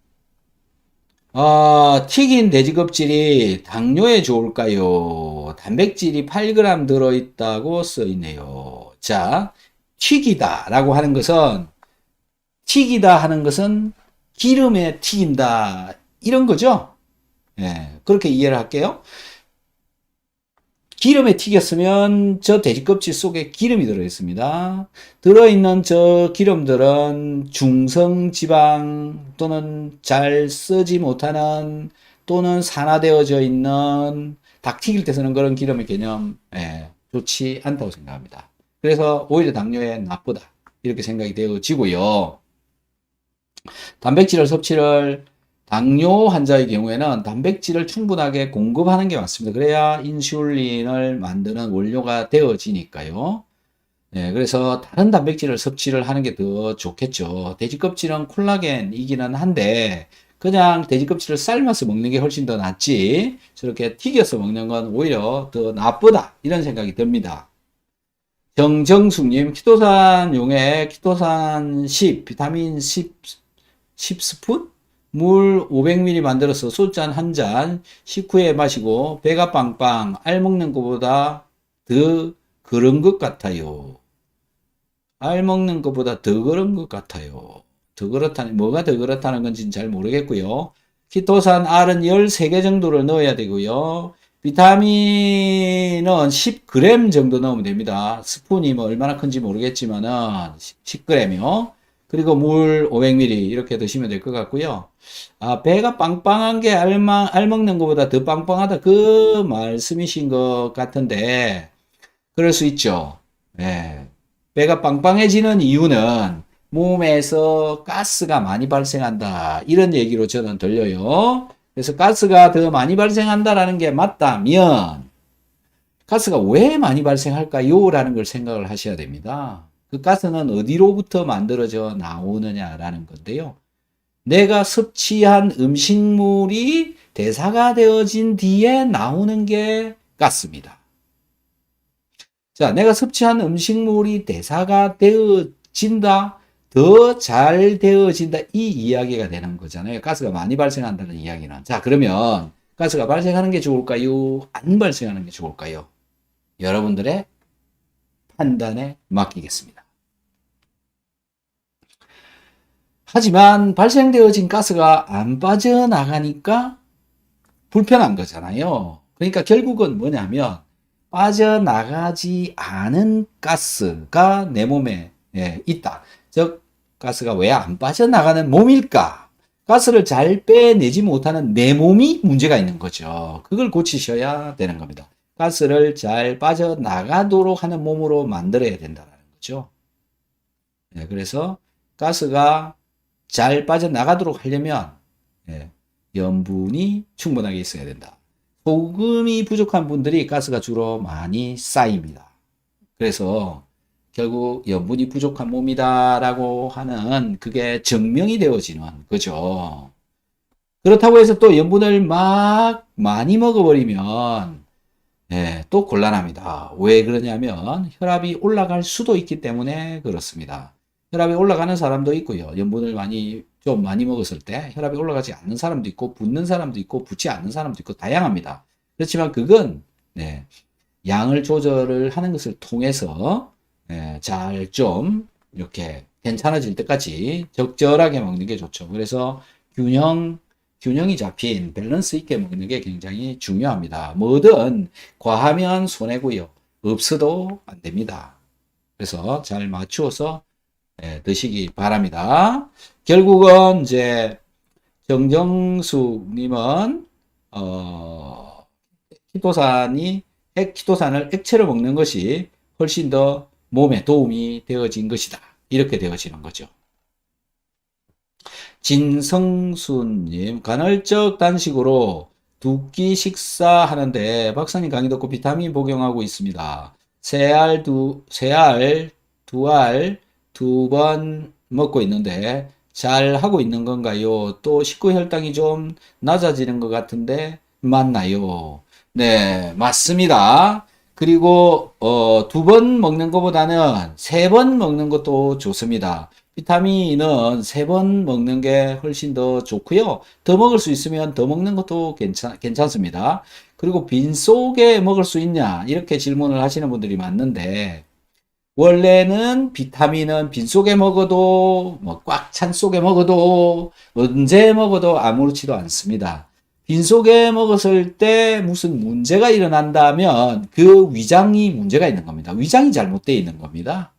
튀긴 돼지 껍질이 당뇨에 좋을까요? 단백질이 8g 들어있다고 써있네요. 자, 튀기다 하는 것은 기름에 튀긴다, 이런 거죠. 예, 그렇게 이해를 할게요. 기름에 튀겼으면 저 돼지 껍질 속에 기름이 들어있습니다. 들어있는 저 기름들은 중성지방 또는 잘 쓰지 못하는 또는 산화되어져 있는, 닭 튀길 때 쓰는 그런 기름의 개념, 좋지 않다고 생각합니다. 그래서 오히려 당뇨에 나쁘다, 이렇게 생각이 되어지고요. 당뇨 환자의 경우에는 단백질을 충분하게 공급하는 게 맞습니다. 그래야 인슐린을 만드는 원료가 되어지니까요. 네, 그래서 다른 단백질을 섭취를 하는 게 더 좋겠죠. 돼지 껍질은 콜라겐이기는 한데 그냥 돼지 껍질을 삶아서 먹는 게 훨씬 더 낫지, 저렇게 튀겨서 먹는 건 오히려 더 나쁘다, 이런 생각이 듭니다. 정정숙님, 키토산용에 키토산 10, 비타민 10스푼? 물 500ml 만들어서 소주잔 한 잔 식후에 마시고 배가 빵빵, 알 먹는 것보다 더 그런 것 같아요. 알 먹는 것보다 더 그런 것 같아요. 더 그렇다는, 뭐가 더 그렇다는 건지는 잘 모르겠고요. 키토산 R은 13개 정도를 넣어야 되고요. 비타민은 10g 정도 넣으면 됩니다. 스푼이 뭐 얼마나 큰지 모르겠지만은 10g이요. 그리고 물 500ml 이렇게 드시면 될 것 같고요. 아, 배가 빵빵한 게 알 먹는 것보다 더 빵빵하다 그 말씀이신 것 같은데 그럴 수 있죠. 예. 배가 빵빵해지는 이유는 몸에서 가스가 많이 발생한다. 이런 얘기로 저는 들려요. 그래서 가스가 더 많이 발생한다라는 게 맞다면 가스가 왜 많이 발생할까요? 라는 걸 생각을 하셔야 됩니다. 그 가스는 어디로부터 만들어져 나오느냐라는 건데요. 내가 섭취한 음식물이 대사가 되어진 뒤에 나오는 게 가스입니다. 자, 내가 섭취한 음식물이 대사가 되어진다, 더 잘 되어진다, 이 이야기가 되는 거잖아요. 가스가 많이 발생한다는 이야기는. 자, 그러면 가스가 발생하는 게 좋을까요? 안 발생하는 게 좋을까요? 여러분들의 판단에 맡기겠습니다. 하지만 발생되어진 가스가 안 빠져나가니까 불편한 거잖아요. 그러니까 결국은 뭐냐면 빠져나가지 않은 가스가 내 몸에 있다. 즉 가스가 왜 안 빠져나가는 몸일까? 가스를 잘 빼내지 못하는 내 몸이 문제가 있는 거죠. 그걸 고치셔야 되는 겁니다. 가스를 잘 빠져나가도록 하는 몸으로 만들어야 된다는 거죠. 그래서 가스가 잘 빠져나가도록 하려면 염분이 충분하게 있어야 된다. 소금이 부족한 분들이 가스가 주로 많이 쌓입니다. 그래서 결국 염분이 부족한 몸이다라고 하는 그게 증명이 되어지는 거죠. 그렇다고 해서 또 염분을 막 많이 먹어버리면 또 곤란합니다. 왜 그러냐면 혈압이 올라갈 수도 있기 때문에 그렇습니다. 혈압이 올라가는 사람도 있고요. 염분을 좀 많이 먹었을 때 혈압이 올라가지 않는 사람도 있고 붙는 사람도 있고 붙지 않는 사람도 있고 다양합니다. 그렇지만 그건 양을 조절을 하는 것을 통해서 잘 좀 이렇게 괜찮아질 때까지 적절하게 먹는 게 좋죠. 그래서 균형이 잡힌 밸런스 있게 먹는 게 굉장히 중요합니다. 뭐든 과하면 손해고요. 없어도 안 됩니다. 그래서 잘 맞추어서 드시기 바랍니다. 결국은 이제 정정숙님은 키토산을 액체로 먹는 것이 훨씬 더 몸에 도움이 되어진 것이다. 이렇게 되어지는 거죠. 진성수님, 간헐적 단식으로 2끼 식사하는데 박사님 강의 듣고 비타민 복용하고 있습니다. 세 알, 두 알, 2번 먹고 있는데 잘 하고 있는 건가요? 또 식후 혈당이 좀 낮아지는 것 같은데 맞나요? 네, 맞습니다. 그리고 2번 먹는 것보다는 3번 먹는 것도 좋습니다. 비타민은 3번 먹는 게 훨씬 더 좋고요. 더 먹을 수 있으면 더 먹는 것도 괜찮습니다. 그리고 빈속에 먹을 수 있냐? 이렇게 질문을 하시는 분들이 많는데 원래는 비타민은 빈속에 먹어도 꽉 찬 속에 먹어도 언제 먹어도 아무렇지도 않습니다. 빈속에 먹었을 때 무슨 문제가 일어난다면 그 위장이 문제가 있는 겁니다. 위장이 잘못되어 있는 겁니다.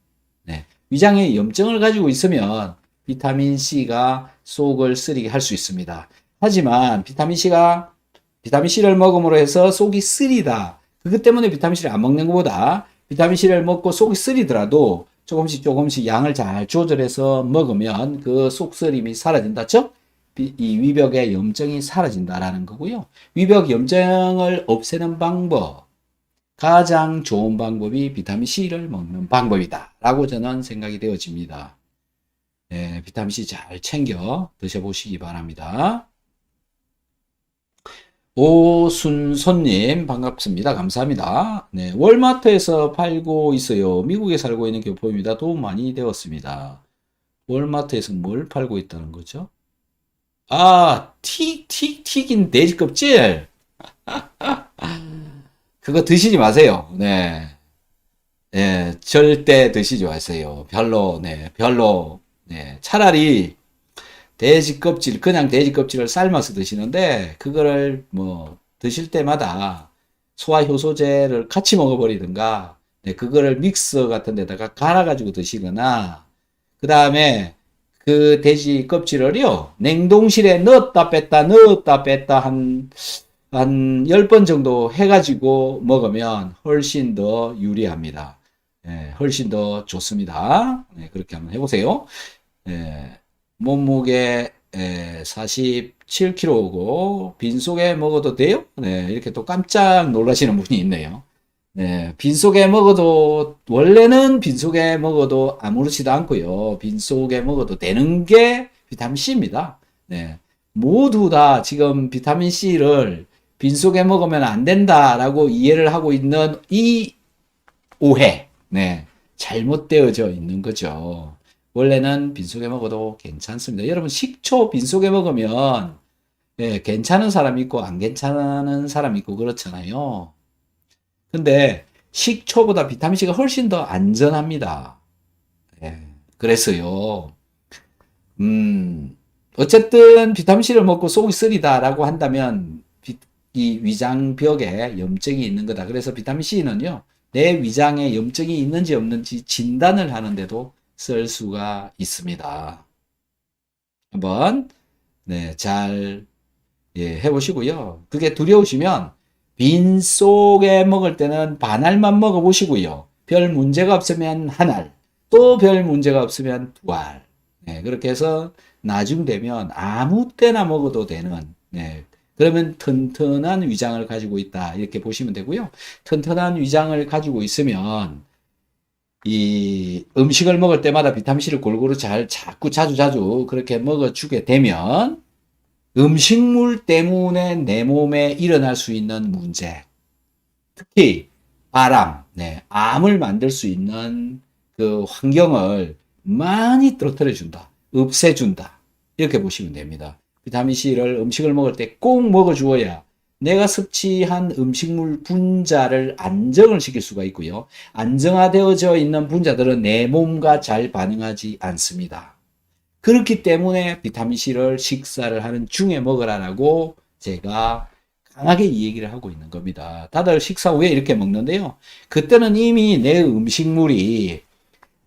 위장에 염증을 가지고 있으면 비타민C가 속을 쓰리게 할 수 있습니다. 하지만 비타민C를 먹음으로 해서 속이 쓰리다. 그것 때문에 비타민C를 안 먹는 것보다 비타민C를 먹고 속이 쓰리더라도 조금씩 양을 잘 조절해서 먹으면 그 속쓰림이 사라진다. 즉, 이 위벽의 염증이 사라진다라는 거고요. 위벽 염증을 없애는 방법, 가장 좋은 방법이 비타민C를 먹는 방법이다. 라고 저는 생각이 되어집니다. 비타민C 잘 챙겨 드셔보시기 바랍니다. 오순손님 반갑습니다. 감사합니다. 월마트에서 팔고 있어요. 미국에 살고 있는 교포입니다. 도움 많이 되었습니다. 월마트에서 뭘 팔고 있다는 거죠? 아, 튀긴 돼지 껍질. 그거 드시지 마세요. 절대 드시지 마세요. 별로. 차라리 그냥 돼지 껍질을 삶아서 드시는데, 그거를 드실 때마다 소화효소제를 같이 먹어버리든가, 그거를 믹서 같은 데다가 갈아가지고 드시거나, 그 다음에 그 돼지 껍질을요, 냉동실에 넣었다 뺐다 한 10번 정도 해가지고 먹으면 훨씬 더 유리합니다. 예, 훨씬 더 좋습니다. 네, 그렇게 한번 해보세요. 예, 몸무게 47kg고 빈속에 먹어도 돼요? 네, 이렇게 또 깜짝 놀라시는 분이 있네요. 네, 빈속에 먹어도 원래는 빈속에 먹어도 아무렇지도 않고요. 빈속에 먹어도 되는 게 비타민 C입니다. 네, 모두 다 지금 비타민 C를 빈속에 먹으면 안 된다라고 이해를 하고 있는 이 오해, 네, 잘못되어져 있는 거죠. 원래는 빈속에 먹어도 괜찮습니다. 여러분, 식초 빈속에 먹으면 괜찮은 사람이 있고 안 괜찮은 사람이 있고 그렇잖아요. 근데 식초보다 비타민C가 훨씬 더 안전합니다. 그래서요. 어쨌든 비타민C를 먹고 속이 쓰리다라고 한다면 이 위장벽에 염증이 있는 거다. 그래서 비타민C는요, 내 위장에 염증이 있는지 없는지 진단을 하는데도 쓸 수가 있습니다. 한번 잘 해보시고요. 그게 두려우시면 빈속에 먹을 때는 반알만 먹어보시고요. 별 문제가 없으면 한 알, 또 별 문제가 없으면 두 알. 그렇게 해서 나중 되면 아무 때나 먹어도 되는, 그러면 튼튼한 위장을 가지고 있다, 이렇게 보시면 되고요. 튼튼한 위장을 가지고 있으면 이 음식을 먹을 때마다 비타민C를 골고루 자꾸 자주 그렇게 먹어주게 되면 음식물 때문에 내 몸에 일어날 수 있는 문제, 특히 암을 만들 수 있는 그 환경을 많이 떨어뜨려준다, 없애준다, 이렇게 보시면 됩니다. 비타민C를 음식을 먹을 때 꼭 먹어주어야 내가 섭취한 음식물 분자를 안정을 시킬 수가 있고요. 안정화되어져 있는 분자들은 내 몸과 잘 반응하지 않습니다. 그렇기 때문에 비타민C를 식사를 하는 중에 먹으라라고 제가 강하게 이 얘기를 하고 있는 겁니다. 다들 식사 후에 이렇게 먹는데요. 그때는 이미 내 음식물이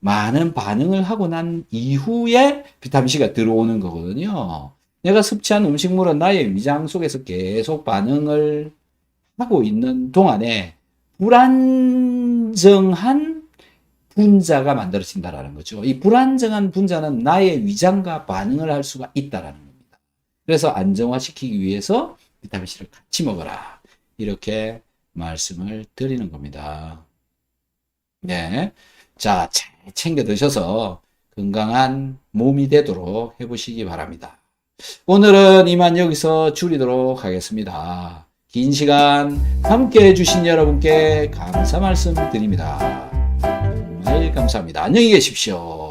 많은 반응을 하고 난 이후에 비타민C가 들어오는 거거든요. 내가 섭취한 음식물은 나의 위장 속에서 계속 반응을 하고 있는 동안에 불안정한 분자가 만들어진다라는 거죠. 이 불안정한 분자는 나의 위장과 반응을 할 수가 있다라는 겁니다. 그래서 안정화시키기 위해서 비타민C를 같이 먹어라, 이렇게 말씀을 드리는 겁니다. 네, 자, 잘 챙겨 드셔서 건강한 몸이 되도록 해보시기 바랍니다. 오늘은 이만 여기서 줄이도록 하겠습니다. 긴 시간 함께 해주신 여러분께 감사 말씀 드립니다. 정말 감사합니다. 안녕히 계십시오.